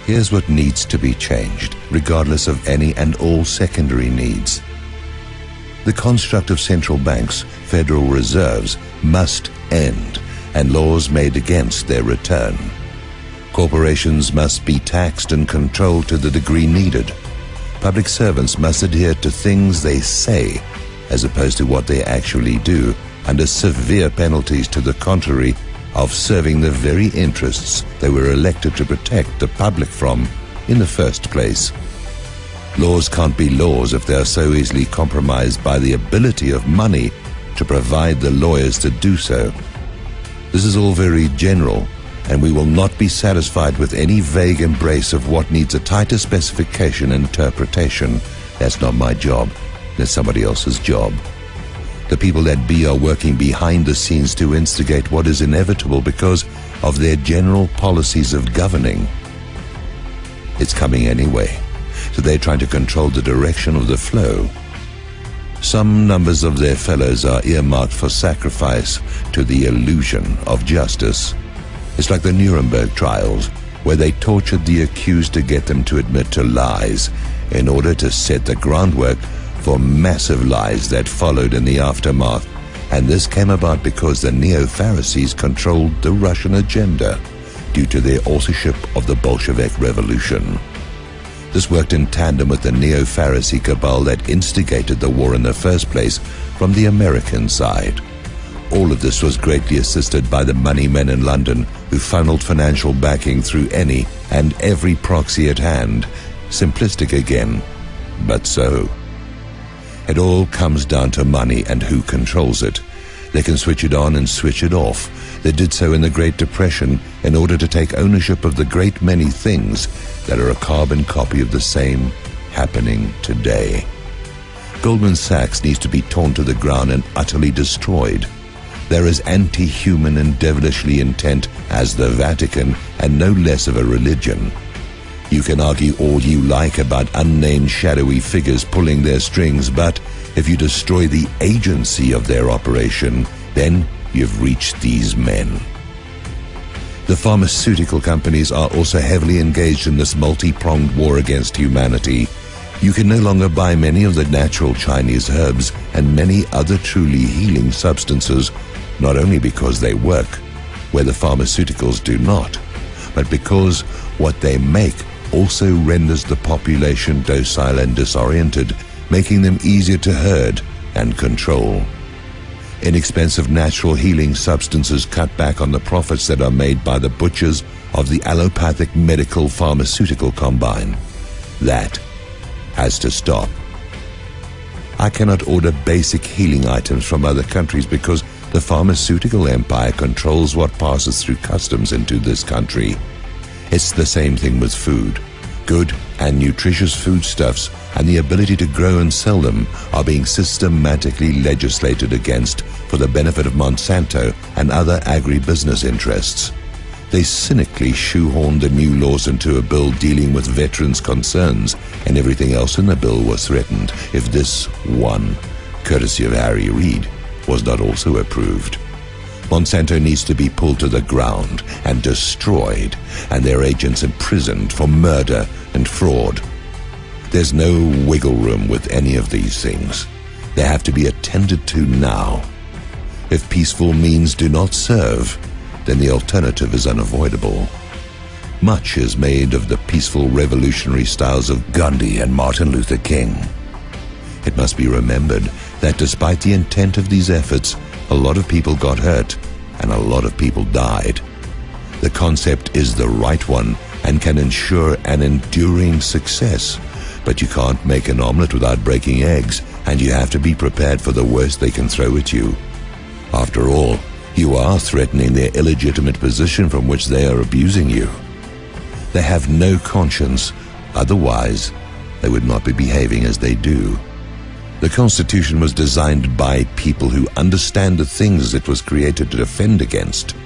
Here's what needs to be changed, regardless of any and all secondary needs. The construct of central banks, Federal Reserves, must end, and laws made against their return. Corporations must be taxed and controlled to the degree needed. Public servants must adhere to things they say, as opposed to what they actually do, under severe penalties to the contrary of serving the very interests they were elected to protect the public from in the first place. Laws can't be laws if they are so easily compromised by the ability of money to provide the lawyers to do so. This is all very general, and we will not be satisfied with any vague embrace of what needs a tighter specification and interpretation. That's not my job. That's somebody else's job. The people that be are working behind the scenes to instigate what is inevitable because of their general policies of governing. It's coming anyway, so they're trying to control the direction of the flow. Some numbers of their fellows are earmarked for sacrifice to the illusion of justice. It's like the Nuremberg trials, where they tortured the accused to get them to admit to lies in order to set the groundwork for massive lies that followed in the aftermath, and this came about because the neo-Pharisees controlled the Russian agenda due to their authorship of the Bolshevik Revolution. This worked in tandem with the neo-Pharisee cabal that instigated the war in the first place from the American side. All of this was greatly assisted by the money men in London who funneled financial backing through any and every proxy at hand. Simplistic again, but so. It all comes down to money and who controls it. They can switch it on and switch it off. They did so in the Great Depression in order to take ownership of the great many things that are a carbon copy of the same happening today. Goldman Sachs needs to be torn to the ground and utterly destroyed. They're as anti-human and devilishly intent as the Vatican, and no less of a religion. You can argue all you like about unnamed shadowy figures pulling their strings, but if you destroy the agency of their operation, then you've reached these men. The pharmaceutical companies are also heavily engaged in this multi-pronged war against humanity. You can no longer buy many of the natural Chinese herbs and many other truly healing substances, not only because they work, where the pharmaceuticals do not, but because what they make also renders the population docile and disoriented, making them easier to herd and control. Inexpensive natural healing substances cut back on the profits that are made by the butchers of the allopathic medical pharmaceutical combine. That has to stop. I cannot order basic healing items from other countries because the pharmaceutical empire controls what passes through customs into this country. It's the same thing with food. Good and nutritious foodstuffs and the ability to grow and sell them are being systematically legislated against for the benefit of Monsanto and other agribusiness interests. They cynically shoehorned the new laws into a bill dealing with veterans' concerns, and everything else in the bill was threatened if this one, courtesy of Harry Reid, was not also approved. Monsanto needs to be pulled to the ground and destroyed, and their agents imprisoned for murder and fraud. There's no wiggle room with any of these things. They have to be attended to now. If peaceful means do not serve, then the alternative is unavoidable. Much is made of the peaceful revolutionary styles of Gandhi and Martin Luther King. It must be remembered that despite the intent of these efforts, a lot of people got hurt and a lot of people died. The concept is the right one and can ensure an enduring success, but you can't make an omelette without breaking eggs, and you have to be prepared for the worst they can throw at you. After all, you are threatening their illegitimate position from which they are abusing you. They have no conscience, otherwise they would not be behaving as they do. The Constitution was designed by people who understand the things it was created to defend against,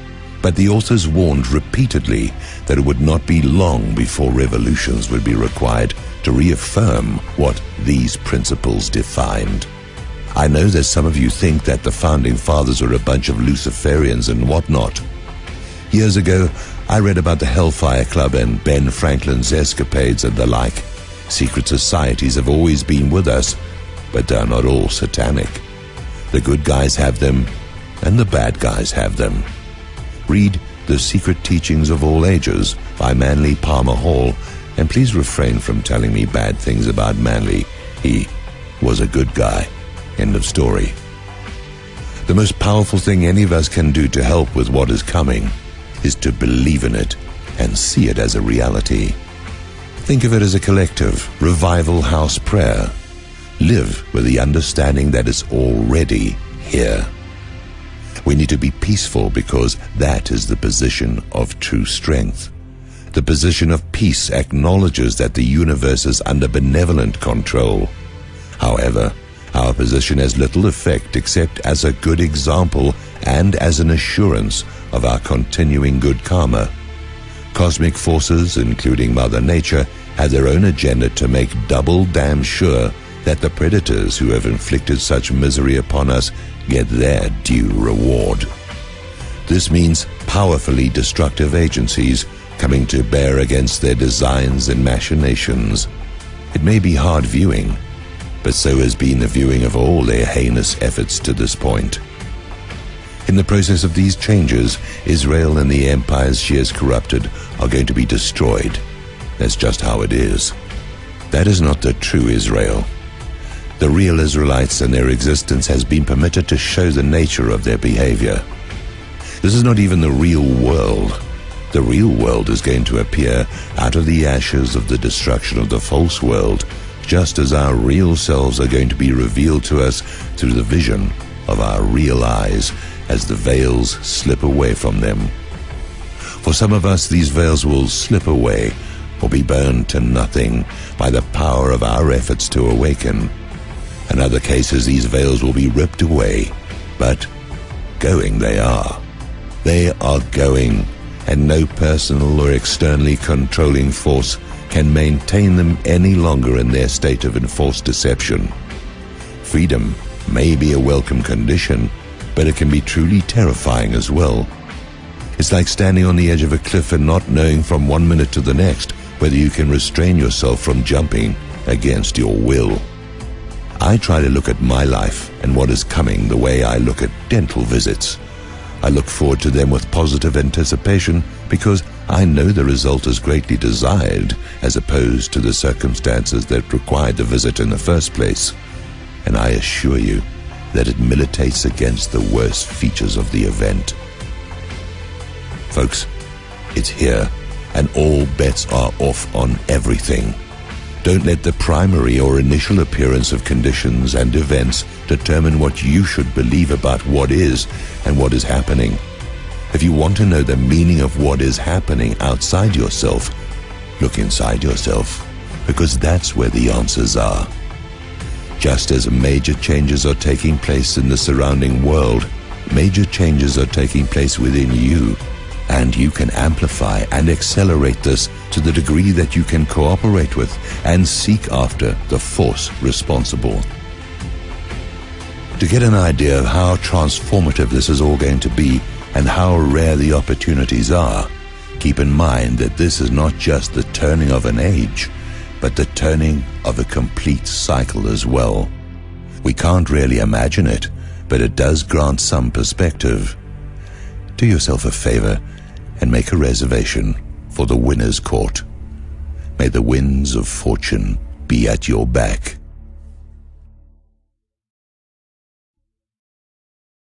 but the authors warned repeatedly that it would not be long before revolutions would be required to reaffirm what these principles defined. I know that some of you think that the Founding Fathers were a bunch of Luciferians and whatnot. Years ago, I read about the Hellfire Club and Ben Franklin's escapades and the like. Secret societies have always been with us, but they're not all satanic. The good guys have them, and the bad guys have them. Read The Secret Teachings of All Ages by Manly Palmer Hall, and please refrain from telling me bad things about Manly. He was a good guy. End of story. The most powerful thing any of us can do to help with what is coming is to believe in it and see it as a reality. Think of it as a collective revival house prayer. Live with the understanding that it's already here. We need to be peaceful because that is the position of true strength. The position of peace acknowledges that the universe is under benevolent control. However, our position has little effect except as a good example and as an assurance of our continuing good karma. Cosmic forces, including Mother Nature, have their own agenda to make double damn sure that the predators who have inflicted such misery upon us get their due reward. This means powerfully destructive agencies coming to bear against their designs and machinations. It may be hard viewing, but so has been the viewing of all their heinous efforts to this point. In the process of these changes, Israel and the empires she has corrupted are going to be destroyed. That's just how it is. That is not the true Israel. The real Israelites and their existence has been permitted to show the nature of their behavior. This is not even the real world. The real world is going to appear out of the ashes of the destruction of the false world, just as our real selves are going to be revealed to us through the vision of our real eyes as the veils slip away from them. For some of us, these veils will slip away or be burned to nothing by the power of our efforts to awaken. In other cases, these veils will be ripped away, but going they are. They are going, and no personal or externally controlling force can maintain them any longer in their state of enforced deception. Freedom may be a welcome condition, but it can be truly terrifying as well. It's like standing on the edge of a cliff and not knowing from 1 minute to the next whether you can restrain yourself from jumping against your will. I try to look at my life and what is coming the way I look at dental visits. I look forward to them with positive anticipation because I know the result is greatly desired as opposed to the circumstances that required the visit in the first place. And I assure you that it militates against the worst features of the event. Folks, it's here, and all bets are off on everything. Don't let the primary or initial appearance of conditions and events determine what you should believe about what is and what is happening. If you want to know the meaning of what is happening outside yourself, look inside yourself, because that's where the answers are. Just as major changes are taking place in the surrounding world, major changes are taking place within you, and you can amplify and accelerate this to the degree that you can cooperate with and seek after the force responsible. To get an idea of how transformative this is all going to be and how rare the opportunities are, keep in mind that this is not just the turning of an age, but the turning of a complete cycle as well. We can't really imagine it, but it does grant some perspective. Do yourself a favor and make a reservation for the winner's court. May the winds of fortune be at your back.